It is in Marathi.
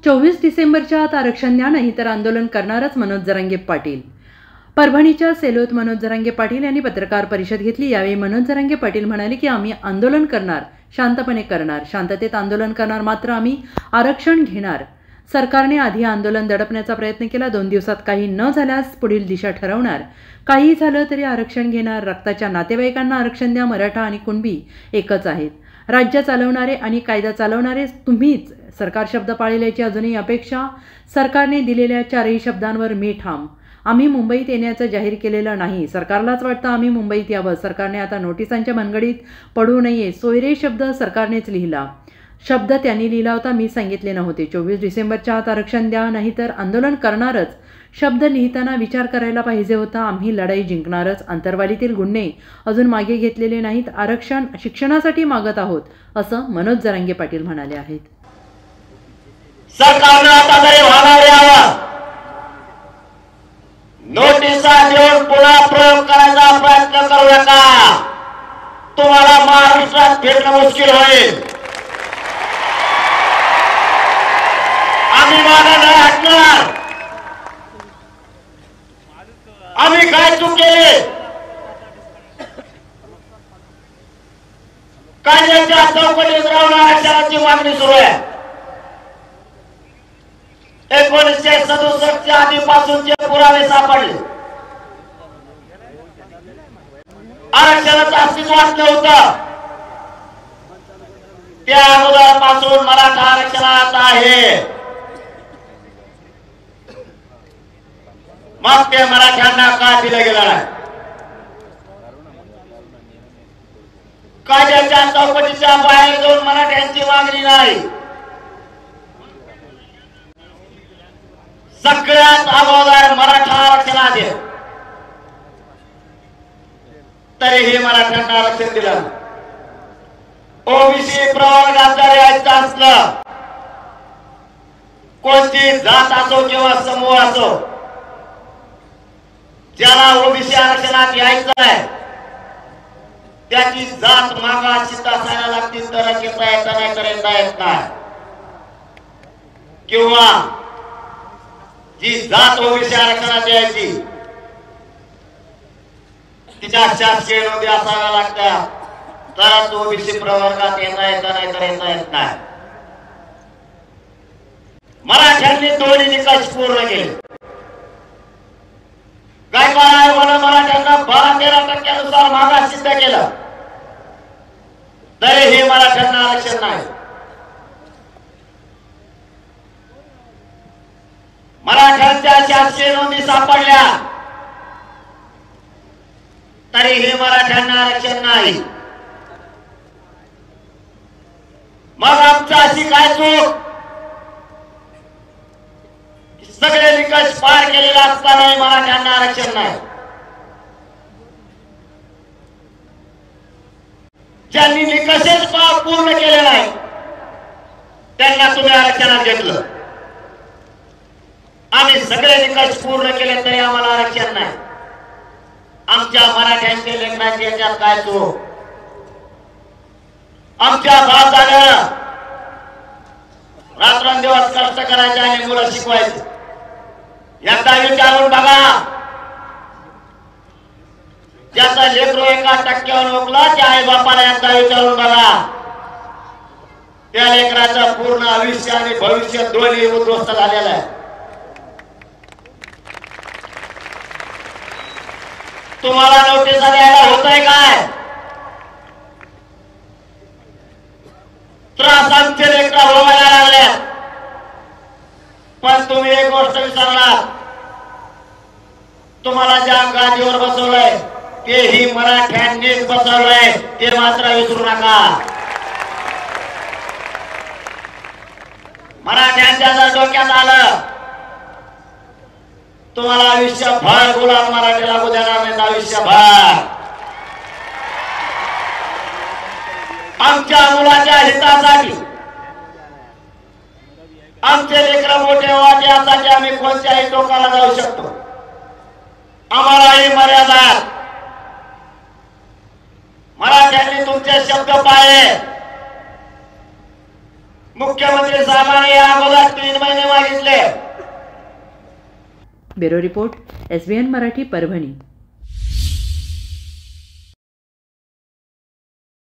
24 डिसेंबरच्या आत आरक्षण द्या, नाही तर आंदोलन करणारच मनोज जरांगे पाटील. परभणीच्या सेलोत मनोज जरांगे पाटील यांनी पत्रकार परिषद घेतली. यावेळी मनोज जरांगे पाटील म्हणाले की आम्ही आंदोलन करणार, शांतपणे करणार, शांततेत आंदोलन करणार, मात्र आम्ही आरक्षण घेणार. सरकारने आधी आंदोलन दडपण्याचा प्रयत्न केला. 2 दिवसात काही न झाल्यास पुढील दिशा ठरवणार. काही झालं तरी आरक्षण घेणार. रक्ताच्या नातेवाईकांना आरक्षण द्या. मराठा आणि कुणबी एकच आहेत. राज्य चालवणारे आणि कायदा चालवणारे तुम्हीच. सरकार शब्द पाळेल याची अजूनही अपेक्षा. सरकारने दिलेल्या 4ही शब्दांवर मी ठाम. आम्ही मुंबईत येण्याचं जाहीर केलेलं नाही. सरकारलाच वाटतं आम्ही मुंबईत यावं. सरकारने आता नोटिसांच्या भानगडीत पडू नये. सोयरे शब्द सरकारनेच लिहिला. शब्द त्यांनी लिहिला होता, मी सांगितले नव्हते. 24 डिसेंबरच्या आत आरक्षण द्या, नाहीतर आंदोलन करणारच. शब्द लिहिताना विचार करायला पाहिजे होता. आम्ही लढाई जिंकणारच. अंतर्वालीतील गुन्हे अजून मागे घेतलेले नाहीत. आरक्षण शिक्षणासाठी मागत आहोत, असं मनोज जरांगे पाटील म्हणाले आहेत. सरकारनं आता तरी वागायला यावं. नोटिसा देऊन पुन्हा प्रयोग करायचा प्रयत्न करू नका. तुम्हाला महाराष्ट्रात फिरणं मुश्किल होईल. आम्ही मागे नाही हटणार. आम्ही काय चूक केली? कायद्याच्या चौकटीत राहून आरक्षणाची मागणी सुरू आहे. 1967च्या आधीपासूनचे पुरावे सापडले. आरक्षणाचं अस्तित्वात नव्हतं. त्या अगोदरपासून मराठा आरक्षणात आहे. मग ते मराठ्यांना का दिलं गेलं नाही? कायद्याच्या चौकटीच्या बाहेर जाऊन मराठ्यांची मागणी नाही. सगळ्यात अगोदर मराठा आरक्षणात आहे. तरीही मराठ्यांना आरक्षण दिलं. ओबीसी प्रवर्गात जर यायचं असलं, कोणती जात असो किंवा समूह असो, ज्याला ओबीसी आरक्षणात यायचं आहे त्याची जात मागाशी असायला लागतील तर घेता येत नाही, तर येत नाही. किंवा जी जात ओबीसी आरक्षणात यायची तिच्या शासकीय नोंदी असाव्या लागतात, तरच ओबीसी प्रवर्गात येता येत नाही, तर येत नाही. मराठ्यांनी दोन्ही निकष पूर्ण केले. गायकवाड आयोगानं मराठ्यांना 12-13% मागास सिद्ध केलं. तरीही मराठ्यांना आरक्षण नाही. मराठ्यांच्या शासकीय नोंदी सापडल्या तरीही मराठ्यांना आरक्षण नाही. मग आमची अशी काय चूक? सगळे निकष पार केलेला असतानाही मराठ्यांना आरक्षण नाही. ज्यांनी निकषच पूर्ण केले नाही त्यांना तुम्ही आरक्षणात घेतलं. आम्ही सगळे निकष पूर्ण केले तरी आम्हाला आरक्षण नाही. आमच्या मराठ्यांचे लेखनाचे याच्यात काय चूक? आमच्या भाषानं रात्रंदिवस कष्ट करायचे आणि मुलं शिकवायचे. एकदा विचारून बघा, ज्याचा लेकरू 1% ओकला त्या आई बापाला एकदा विचारून बघा, त्या लेकराचं पूर्ण आयुष्य आणि भविष्य दोन्ही उद्ध्वस्त झालेलं आहे. तुम्हाला नोटीस द्यायला होतंय काय? त्रास आमचे लेकरा भोगायला लागल्या. पण तुम्ही एक गोष्ट विसरलात, तुम्हाला ज्या गादीवर बसवलंय तेही मराठ्यांनीच बसवलंय, ते मात्र विसरू नका. मराठ्यांच्या जर डोक्यात आलं तुम्हाला आयुष्यभर गुलाम मराठी लागू देणार नाही. आयुष्यभर आमच्या मुलाच्या हितासाठी, आमचे लेकरं मोठे व्हावे यासाठी आम्ही कोणत्याही टोकाला जाऊ शकतो. आम्हालाही मर्यादा. मराठ्यांनी तुमचे शब्द पाळले. मुख्यमंत्री साहेबांनी या अगोदर 3 महिने मागितले. Bureau report, SBN Marathi, Parbhani.